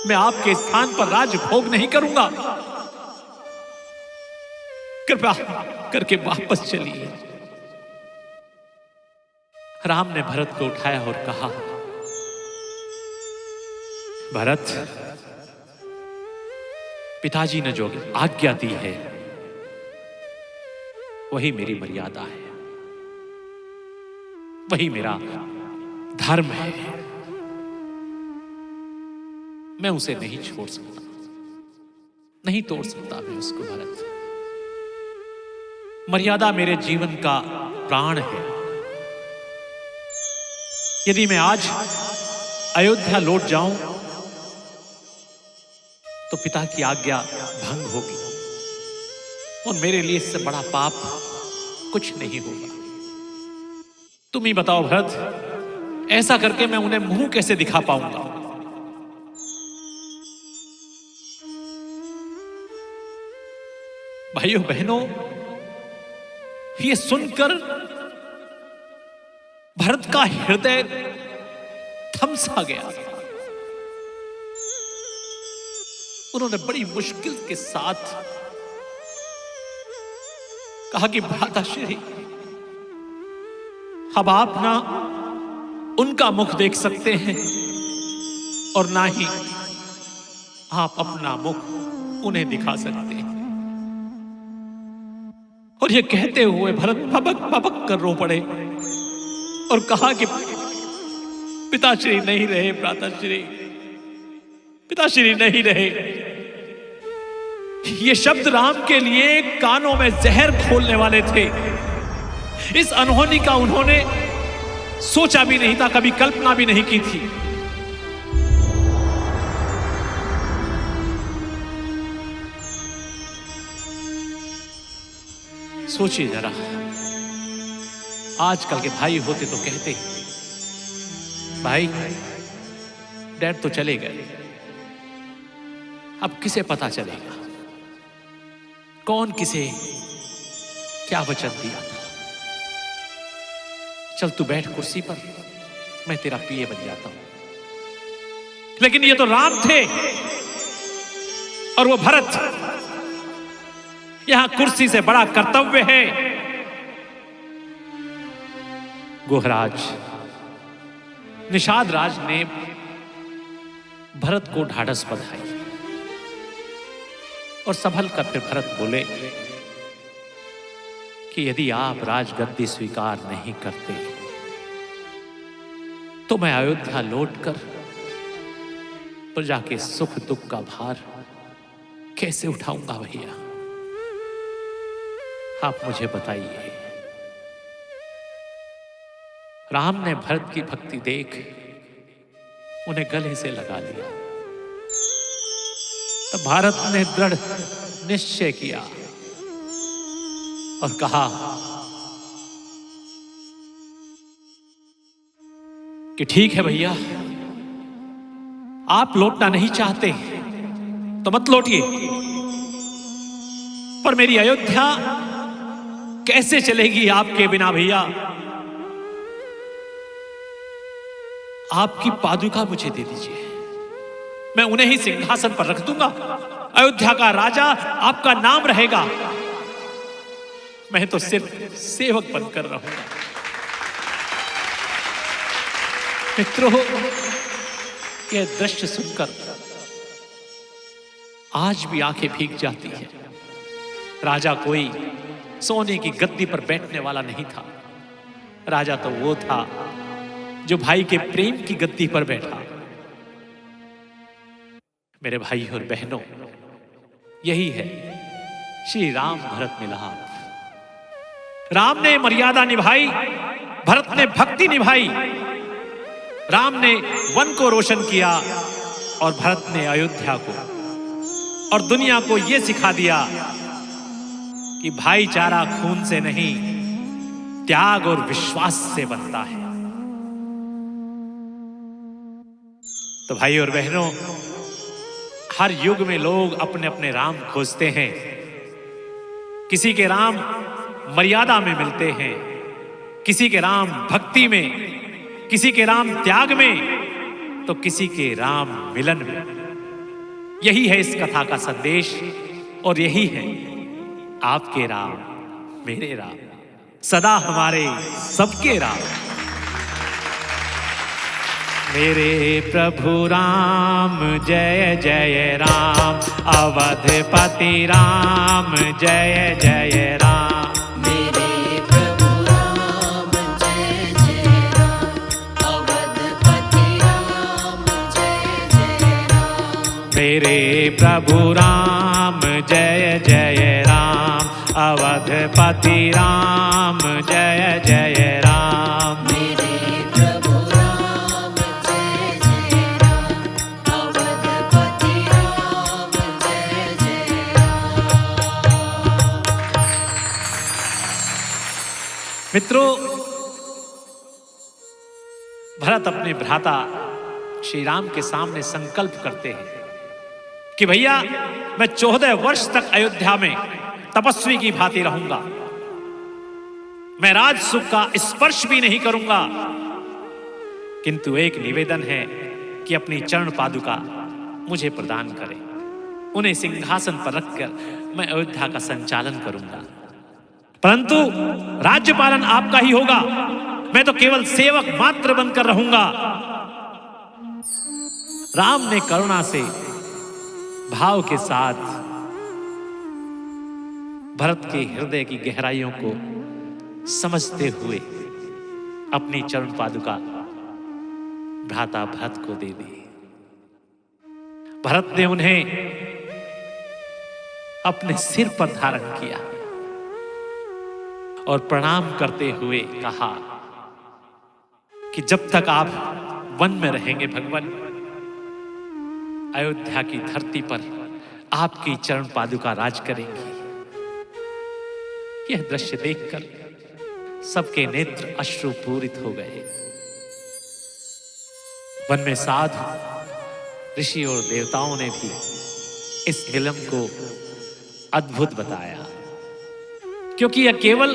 मैं आपके स्थान पर राज भोग नहीं करूंगा, कृपा करके वापस चलिए। राम ने भरत को उठाया और कहा, भरत, पिताजी ने जो आज्ञा दी है वही मेरी मर्यादा है, वही मेरा धर्म है, मैं उसे नहीं छोड़ सकता, नहीं तोड़ सकता मैं उसको। भरत, मर्यादा मेरे जीवन का प्राण है। यदि मैं आज अयोध्या लौट जाऊं तो पिता की आज्ञा भंग होगी और मेरे लिए इससे बड़ा पाप कुछ नहीं होगा। तुम ही बताओ भरत, ऐसा करके मैं उन्हें मुंह कैसे दिखा पाऊंगा? भाइयों बहनों, ये सुनकर भरत का हृदय थम सा गया। उन्होंने बड़ी मुश्किल के साथ कहा कि भ्राताश्री, अब आप ना उनका मुख देख सकते हैं और ना ही आप अपना मुख उन्हें दिखा सकते हैं। और ये कहते हुए भरत भबक भबक कर रो पड़े और कहा कि पिताश्री नहीं रहे, भ्राताश्री, पिताश्री नहीं रहे। ये शब्द राम के लिए कानों में जहर घोलने वाले थे। इस अनहोनी का उन्होंने सोचा भी नहीं था, कभी कल्पना भी नहीं की थी। सोचिए जरा, आजकल के भाई होते तो कहते, भाई डैड तो चले गए, अब किसे पता चलेगा कौन किसे क्या वचन दिया था। चल तू बैठ कुर्सी पर, मैं तेरा पीए बन जाता हूं। लेकिन ये तो राम थे और वो भरत। यहां कुर्सी से बड़ा कर्तव्य है। गुहराज, निषाद राज ने भरत को ढाढ़स बंधाई और संभल कर फिर भरत बोले कि यदि आप राजगद्दी स्वीकार नहीं करते तो मैं अयोध्या लौटकर प्रजा के सुख दुख का भार कैसे उठाऊंगा भैया, आप मुझे बताइए। राम ने भरत की भक्ति देख उन्हें गले से लगा लिया। तब भारत ने दृढ़ निश्चय किया और कहा कि ठीक है भैया, आप लौटना नहीं चाहते तो मत लौटिए, पर मेरी अयोध्या कैसे चलेगी आपके बिना भैया? आपकी पादुका मुझे दे दीजिए, मैं उन्हें ही सिंहासन पर रख दूंगा, अयोध्या का राजा आपका नाम रहेगा, मैं तो सिर्फ सेवक बनकर रहूंगा। मित्रों, यह दृश्य सुनकर आज भी आंखें भीग जाती है। राजा कोई सोने की गद्दी पर बैठने वाला नहीं था, राजा तो वो था जो भाई के प्रेम की गद्दी पर बैठा। मेरे भाई और बहनों, यही है श्री राम भरत मिलाप। राम ने मर्यादा निभाई, भरत ने भक्ति निभाई। राम ने वन को रोशन किया और भरत ने अयोध्या को, और दुनिया को यह सिखा दिया कि भाईचारा खून से नहीं, त्याग और विश्वास से बनता है। तो भाई और बहनों, हर युग में लोग अपने अपने राम खोजते हैं। किसी के राम मर्यादा में मिलते हैं, किसी के राम भक्ति में, किसी के राम त्याग में, तो किसी के राम मिलन में। यही है इस कथा का संदेश और यही है आपके राम मेरे राम, सदा हमारे सबके राम। मेरे प्रभु राम जय जय राम, अवधपति राम जय जय राम। मेरे प्रभु राम जय जय राम, अवधपति राम जय जय राम। मेरे प्रभु राम जय जय राम, अवधपति राम जय जय राम। मेरे प्रभु राम जय जय राम, अवधपति राम जय जय राम। मित्रों, भरत अपने भ्राता श्री राम के सामने संकल्प करते हैं कि भैया मैं 14 वर्ष तक अयोध्या में तपस्वी की भांति रहूंगा, मैं राज सुख का स्पर्श भी नहीं करूंगा, किंतु एक निवेदन है कि अपनी चरण पादुका मुझे प्रदान करें, उन्हें सिंहासन पर रखकर मैं अयोध्या का संचालन करूंगा, परंतु राज्यपालन आपका ही होगा, मैं तो केवल सेवक मात्र बनकर रहूंगा। राम ने करुणा से भाव के साथ भरत के हृदय की गहराइयों को समझते हुए अपनी चरण पादुका भ्राता भरत को दे दी। भरत ने उन्हें अपने सिर पर धारण किया और प्रणाम करते हुए कहा कि जब तक आप वन में रहेंगे भगवान, अयोध्या की धरती पर आपकी चरण पादुका राज करेंगी। यह दृश्य देखकर सबके नेत्र अश्रुपूरित हो गए। वन में साधु, ऋषि और देवताओं ने भी इस मिलन को अद्भुत बताया, क्योंकि यह केवल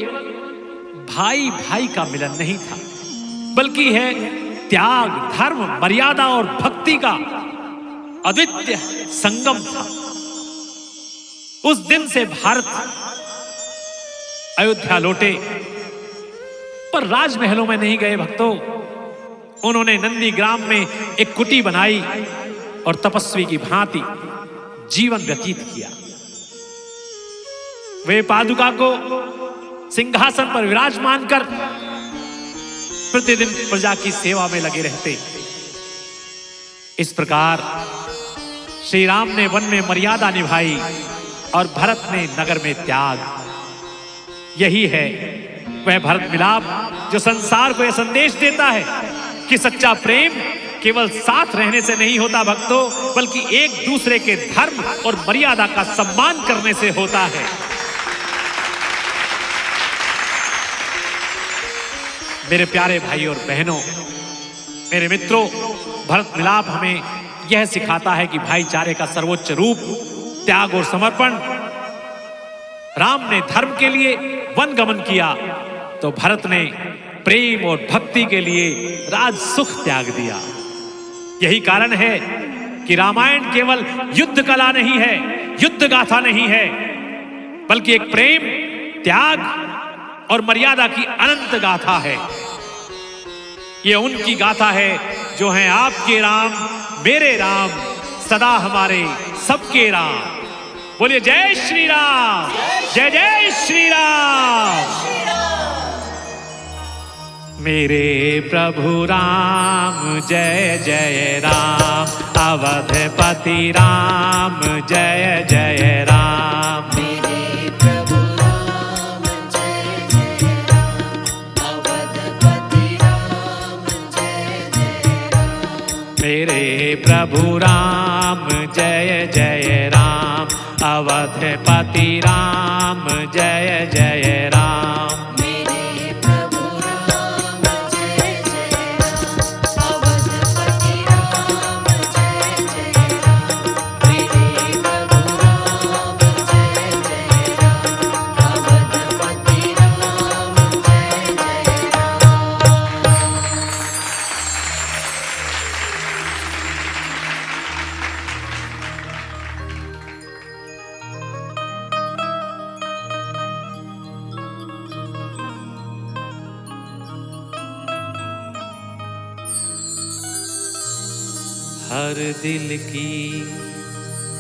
भाई भाई का मिलन नहीं था, बल्कि है त्याग, धर्म, मर्यादा और भक्ति का अद्वितीय संगम था। उस दिन से भारत अयोध्या लौटे, पर राजमहलों में नहीं गए भक्तों। उन्होंने नंदीग्राम में एक कुटी बनाई और तपस्वी की भांति जीवन व्यतीत किया। वे पादुका को सिंहासन पर विराजमान कर प्रतिदिन प्रजा की सेवा में लगे रहते। इस प्रकार श्री राम ने वन में मर्यादा निभाई और भरत ने नगर में त्याग। यही है वह भरत मिलाप जो संसार को यह संदेश देता है कि सच्चा प्रेम केवल साथ रहने से नहीं होता भक्तों, बल्कि एक दूसरे के धर्म और मर्यादा का सम्मान करने से होता है। मेरे प्यारे भाई और बहनों, मेरे मित्रों, भरत मिलाप हमें यह सिखाता है कि भाईचारे का सर्वोच्च रूप त्याग और समर्पण। राम ने धर्म के लिए वन गमन किया तो भरत ने प्रेम और भक्ति के लिए राज सुख त्याग दिया। यही कारण है कि रामायण केवल युद्ध कला नहीं है, युद्ध गाथा नहीं है, बल्कि एक प्रेम, त्याग और मर्यादा की अनंत गाथा है। ये उनकी गाथा है जो हैं आपके राम मेरे राम, सदा हमारे सबके राम। बोलिए जय श्री राम, जय जय श्री राम। मेरे प्रभु राम जय जय राम, अवधपति राम जय जय राम। मेरे प्रभु राम जय जय राम, अवधपति राम जय जय राम। मेरे प्रभु राम जय जय राम, अवधपति राम जय जय राम। मेरे प्रभु राम जय जय राम, अवधपति राम हर दिल की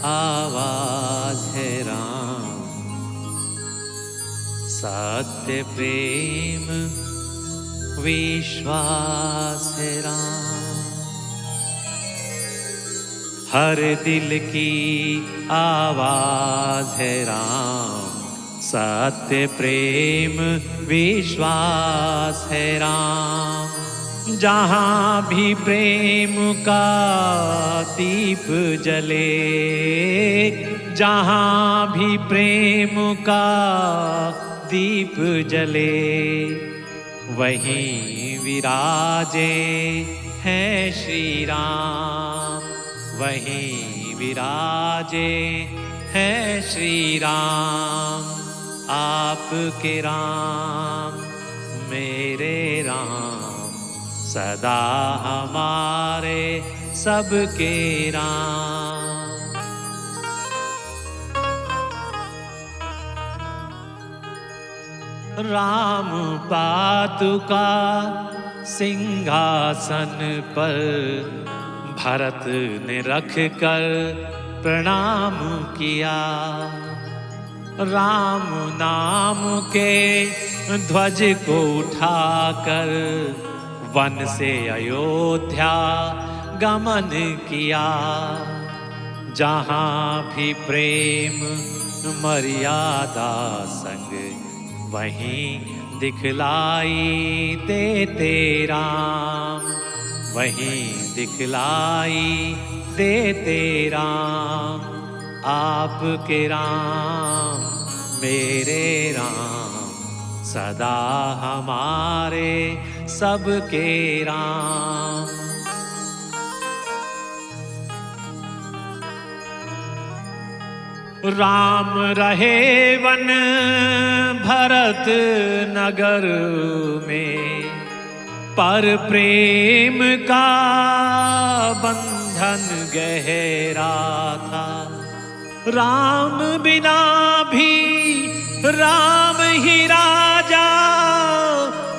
आवाज है राम, सत्य प्रेम विश्वास है राम। हर दिल की आवाज है राम, सत्य प्रेम विश्वास है राम। जहाँ भी प्रेम का दीप जले, जहाँ भी प्रेम का दीप जले, वहीं विराजे हैं श्री राम, वहीं विराजे हैं श्री राम। आपके राम मेरे राम, सदा हमारे सबके राम। राम पादुका सिंहासन पर भरत ने रख कर प्रणाम किया। राम नाम के ध्वज को उठाकर वन से अयोध्या गमन किया। जहाँ भी प्रेम मर्यादा संग, वहीं दिखलाई देते राम, वहीं दिखलाई देते राम। आपके राम मेरे राम, सदा हमारे सबके राम। राम रहे वन भरत नगर में, पर प्रेम का बंधन गहरा था। राम बिना भी राम ही राजा,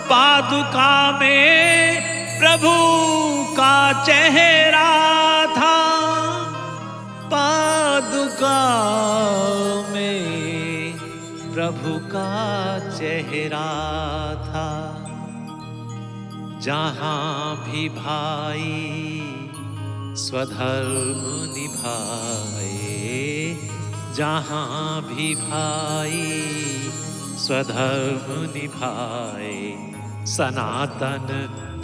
पादुका में प्रभु का चेहरा था। पादुका में प्रभु का चेहरा था। जहाँ भी भाई स्वधर्म निभाए, जहाँ भी भाई स्वधर्म निभाए, सनातन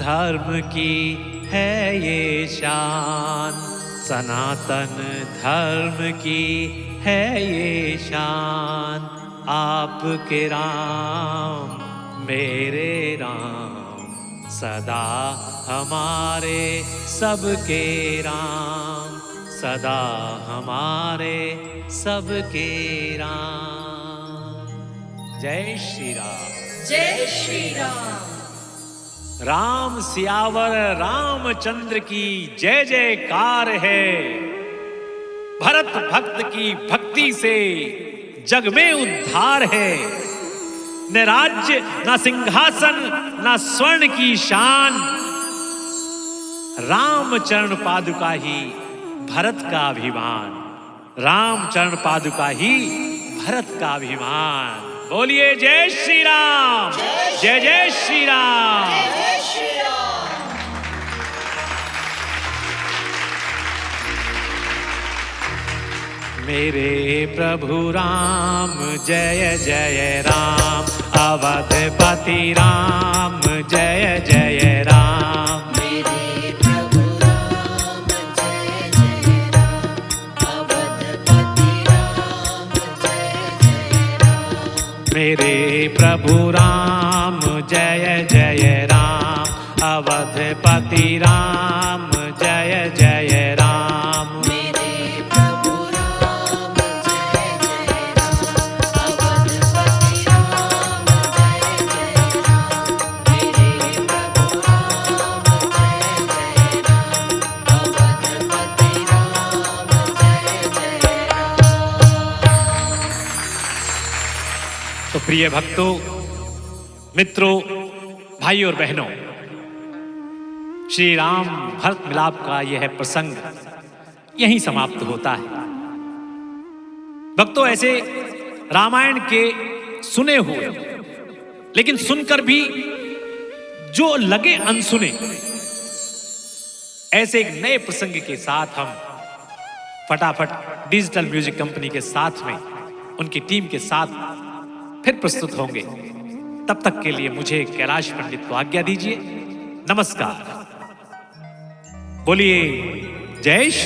धर्म की है ये शान, सनातन धर्म की है ये शान। आपके राम मेरे राम, सदा हमारे सबके राम, सदा हमारे सबके राम। जय श्री राम, जय श्री राम। राम सियावर रामचंद्र की जय जयकार है। भरत भक्त की भक्ति से जग में उद्धार है। न राज्य न सिंहासन न स्वर्ण की शान, राम चरण पादुका ही भरत का अभिमान, राम चरण पादुका ही भरत का अभिमान। बोलिए जय श्री राम, जय जय श्री राम। जय श्री राम। मेरे प्रभु राम जय जय राम, अवधपति राम जय जय राम। मेरे प्रभु राम जय जय राम, अवधपति राम जय जय राम। मेरे प्रभु राम जय जय राम, अवधपति राम जय जय राम। मेरे प्रभु राम जय जय राम, अवधपति राम जय जय राम। मेरे प्रभु राम जय जय राम, अवधपति राम जय जय राम। तो प्रिय भक्तों, मित्रों, भाइयों और बहनों, श्री राम भरत मिलाप का यह प्रसंग यहीं समाप्त होता है। भक्तों, ऐसे रामायण के सुने हुए लेकिन सुनकर भी जो लगे अनसुने, ऐसे एक नए प्रसंग के साथ हम फटाफट डिजिटल म्यूजिक कंपनी के साथ में, उनकी टीम के साथ फिर प्रस्तुत होंगे। तब तक के लिए मुझे कैलाश पंडित को आज्ञा दीजिए। नमस्कार। बोलिए जय श्री